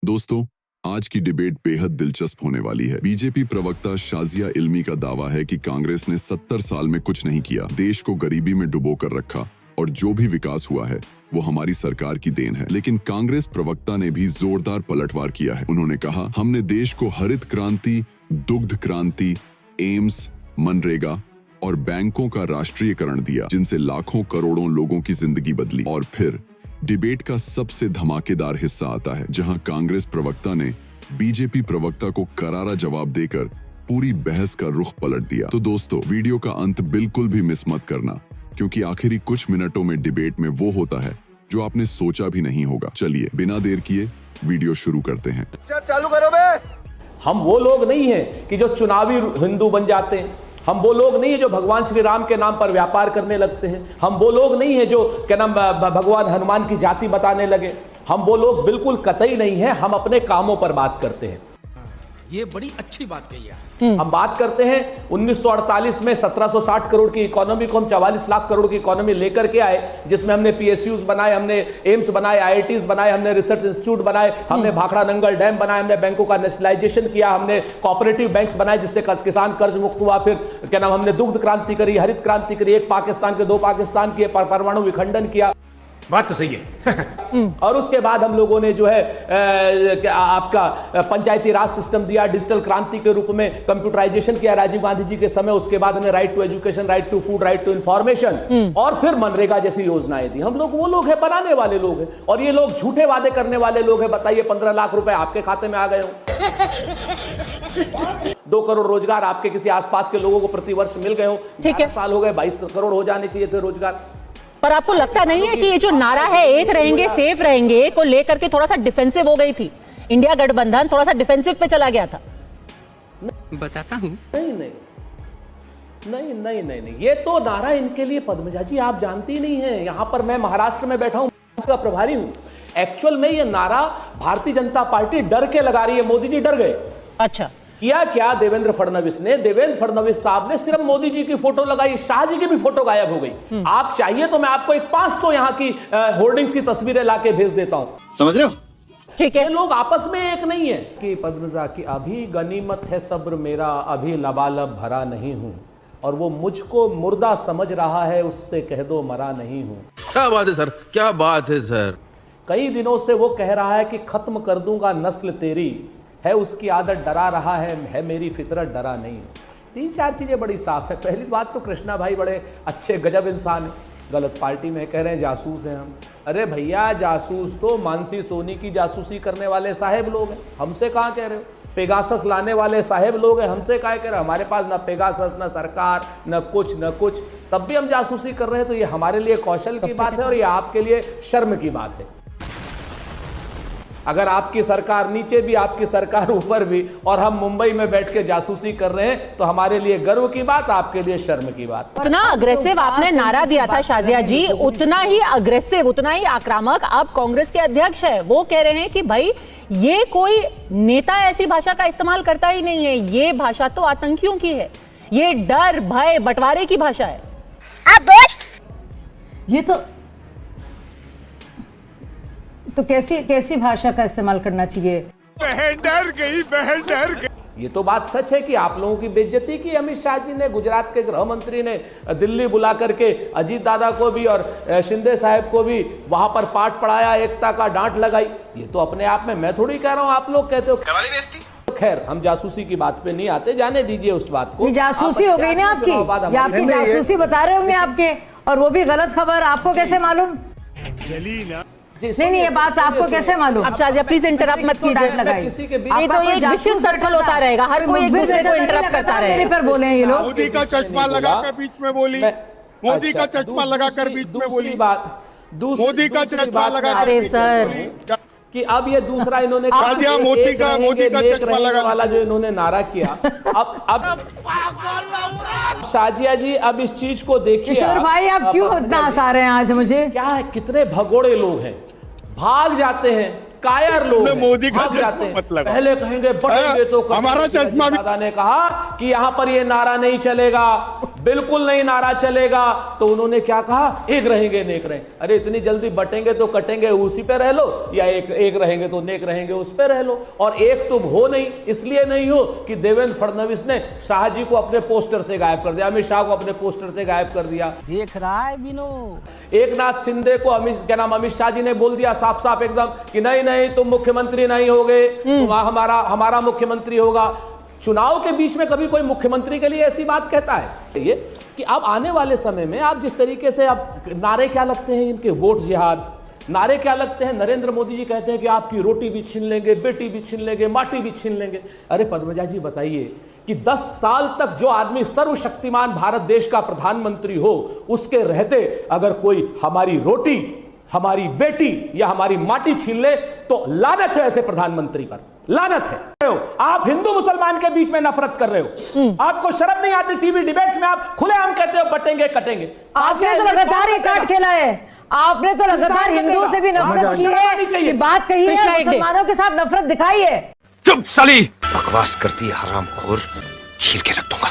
दोस्तों, आज की डिबेट बेहद दिलचस्प होने वाली है। बीजेपी प्रवक्ता शाजिया इल्मी का दावा है कि कांग्रेस ने 70 साल में कुछ नहीं किया, देश को गरीबी में डुबो कर रखा और जो भी विकास हुआ है वो हमारी सरकार की देन है। लेकिन कांग्रेस प्रवक्ता ने भी जोरदार पलटवार किया है। उन्होंने कहा, हमने देश को हरित क्रांति, दुग्ध क्रांति, एम्स, मनरेगा और बैंकों का राष्ट्रीयकरण दिया, जिनसे लाखों करोड़ों लोगों की जिंदगी बदली। और फिर डिबेट का सबसे धमाकेदार हिस्सा आता है, जहां कांग्रेस प्रवक्ता ने बीजेपी प्रवक्ता को करारा जवाब देकर पूरी बहस का रुख पलट दिया। तो दोस्तों, वीडियो का अंत बिल्कुल भी मिस मत करना, क्योंकि आखिरी कुछ मिनटों में डिबेट में वो होता है जो आपने सोचा भी नहीं होगा। चलिए बिना देर किए वीडियो शुरू करते हैं। चालू करो बे। हम वो लोग नहीं हैं कि जो चुनावी हिंदू बन जाते हैं। हम वो लोग नहीं है जो भगवान श्री राम के नाम पर व्यापार करने लगते हैं। हम वो लोग नहीं है जो क्या नाम भगवान हनुमान की जाति बताने लगे। हम वो लोग बिल्कुल कतई नहीं है। हम अपने कामों पर बात करते हैं। ये बड़ी अच्छी बात कही है। हम बात करते हैं 1948 में 1760 करोड़ की इकोनॉमी को हम 44 लाख करोड़ की इकोनॉमी लेकर के आए, जिसमें हमने पीएसयूज बनाए, हमने एम्स बनाए, आईआईटीज बनाए, हमने रिसर्च इंस्टीट्यूट बनाए, हमने भाखड़ा नंगल डैम बनाए, हमने बैंकों का नेशनलाइजेशन किया, हमने कोऑपरेटिव बैंक्स बनाए जिससे किसान कर्ज मुक्त हुआ। फिर क्या नाम, हमने दुग्ध क्रांति करी, हरित क्रांति करी, एक पाकिस्तान के दो पाकिस्तान किए, परमाणु विखंडन किया। बात तो सही है। और उसके बाद हम लोगों ने जो है आपका पंचायती राज सिस्टम दिया, डिजिटल क्रांति के रूप में कंप्यूटराइजेशन किया राजीव गांधी जी के समय। उसके बाद हमने right to education, right to food, right to information और फिर मनरेगा जैसी योजनाएं दी। हम लोग वो लोग हैं, बनाने वाले लोग हैं, और ये लोग झूठे वादे करने वाले लोग हैं। बताइए, 15 लाख रुपए आपके खाते में आ गए हो, 2 करोड़ रोजगार आपके किसी आसपास के लोगों को प्रतिवर्ष मिल गए हो। 11 साल हो गए, 22 करोड़ हो जाने चाहिए थे रोजगार। पर आपको लगता नहीं है कि ये जो नारा है एक रहेंगे सेफ रहेंगे को लेकर के थोड़ा सा डिफेंसिव हो गई थी? इंडिया गठबंधन थोड़ा सा डिफेंसिव पे चला गया था। बताता हूं। नहीं, ये तो नारा इनके लिए, पद्मजा जी आप जानती नहीं है, यहां पर मैं महाराष्ट्र में बैठा हूं, का प्रभारी हूं। एक्चुअल में ये नारा भारतीय जनता पार्टी डर के लगा रही है। मोदी जी डर गए। अच्छा, किया क्या देवेंद्र फडणवीस ने? देवेंद्र फडणवीस साहब ने सिर्फ मोदी जी की फोटो लगाई, शाह जी की भी फोटो गायब हो गई। आप चाहिए तो मैं आपको एक 500 यहां की होर्डिंग्स की तस्वीरें लाके भेज देता हूं। समझ रहे हो? ठीक है। लोग आपस में एक नहीं है कि पद्मजा की अभी गनीमत है सब्र मेरा, अभी लबालब भरा नहीं हूं, और वो मुझको मुर्दा समझ रहा है, उससे कह दो मरा नहीं हूं। क्या बात है सर, क्या बात है सर। कई दिनों से वो कह रहा है कि खत्म कर दूंगा नस्ल तेरी, है उसकी आदत डरा रहा है मेरी फितरत डरा नहीं। 3-4 चीजें बड़ी साफ है। पहली बात तो कृष्णा भाई बड़े अच्छे गजब इंसान है, गलत पार्टी में कह रहे हैं जासूस हैं हम। अरे भैया, जासूस तो मानसी सोनी की जासूसी करने वाले साहेब लोग हैं, हमसे कहाँ कह रहे हो? पेगासस लाने वाले साहेब लोग हैं, हमसे कहाँ कह रहे हो? हमारे पास ना पेगासस, ना सरकार, न कुछ, तब भी हम जासूसी कर रहे हैं। तो ये हमारे लिए कौशल की बात है और ये आपके लिए शर्म की बात है। अगर आपकी सरकार नीचे भी, आपकी सरकार ऊपर भी, और हम मुंबई में बैठ के जासूसी कर रहे हैं, तो हमारे लिए गर्व की बात, आपके लिए शर्म की बात। उतना अग्रेसिव आपने नारा दिया था शाजिया जी, उतना ही अग्रेसिव, उतना ही आक्रामक आप कांग्रेस के अध्यक्ष है। वो कह रहे हैं कि भाई ये कोई नेता ऐसी भाषा का इस्तेमाल करता ही नहीं है, ये भाषा तो आतंकियों की है, ये डर भय बंटवारे की भाषा है। ये तो कैसी भाषा का इस्तेमाल करना चाहिए? बहन डर गई। ये तो बात सच है कि आप लोगों की बेइज्जती की अमित शाह जी ने। गुजरात के गृह मंत्री ने दिल्ली बुला करके अजीत दादा को भी और शिंदे साहब को भी वहां पर पाठ पढ़ाया, एकता का डांट लगाई। ये तो अपने आप में, मैं थोड़ी कह रहा हूं, आप लोग कहते हो। खैर, हम जासूसी की बात पे नहीं आते, जाने दीजिए उस बात को। ये जासूसी हो गई ना आपकी, ये आपकी जासूसी बता रहे होंगे आपके, और वो भी गलत खबर। आपको कैसे मालूम? नहीं, ये बात आपको कैसे मालूम? अब शाजिया प्लीज इंटरप्ट मत कीजिए। नहीं तो ये एक विशेष सर्कल होता रहेगा, हर कोई एक दूसरे को इंटरप्ट करता रहेगा। पर बोले ये लोग। मोदी का चश्मा लगाकर बीच में बोली, मोदी का चश्मा लगाकर बीच में बोली बात, मोदी का चश्मा लगाकर। अरे सर, कि अब ये दूसरा इन्होंने मोदी का चश्मा लगा वाला जो इन्होंने नारा किया। अब शाजिया जी, अब इस चीज को देखिए। किशोर भाई, आप क्यों इतना हंसा रहे हैं आज मुझे? क्या है, कितने भगोड़े लोग हैं, भाग जाते हैं कायर लोग हैं, मोदी का भाग जाते हैं। मत लगाओ। पहले कहेंगे बटेंगे तो हमारा चश्मा भी दादा ने कहा कि यहां पर ये नारा नहीं चलेगा, बिल्कुल नहीं नारा चलेगा। तो उन्होंने क्या कहा, एक रहेंगे नेक रहेंगे। अरे इतनी जल्दी बटेंगे तो कटेंगे उसी पे रह लो, या एक रहेंगे तो नेक रहेंगे उस पे रह लो। और एक तुम हो नहीं, इसलिए नहीं हो कि देवेंद्र फडणवीस ने शाह जी को अपने पोस्टर से गायब कर दिया, अमित शाह को अपने पोस्टर से गायब कर दिया। देख रहा है विनो, एकनाथ शिंदे को अमित शाह जी ने बोल दिया साफ साफ एकदम कि नहीं नहीं तुम मुख्यमंत्री नहीं होगे, तुम हमारा मुख्यमंत्री होगा। चुनाव के बीच में कभी कोई मुख्यमंत्री के लिए ऐसी बात कहता है? ये कि अब आने वाले समय में आप जिस तरीके से अब नारे क्या लगते हैं इनके, वोट जिहाद नारे क्या लगते हैं। नरेंद्र मोदी जी कहते हैं कि आपकी रोटी भी छीन लेंगे, बेटी भी छीन लेंगे, माटी भी छीन लेंगे। अरे पद्मजा जी बताइए कि 10 साल तक जो आदमी सर्वशक्तिमान भारत देश का प्रधानमंत्री हो, उसके रहते अगर कोई हमारी रोटी, हमारी बेटी या हमारी माटी छीन ले तो लानत है ऐसे प्रधानमंत्री पर, लानत है। आप हिंदू मुसलमान के बीच में नफरत कर रहे हो, आपको शर्म नहीं आती? टीवी डिबेट्स में आप खुलेआम कहते हो बटेंगे कटेंगे। आपने तो लगातार ये काट खेला है, आपने तो लगातार हिंदुओं से भी नफरत की है, ये बात कही है, मुसलमानों के साथ नफरत दिखाई है। चुप साली, बकवास करती है हरामखोर, छील के रख दूंगा।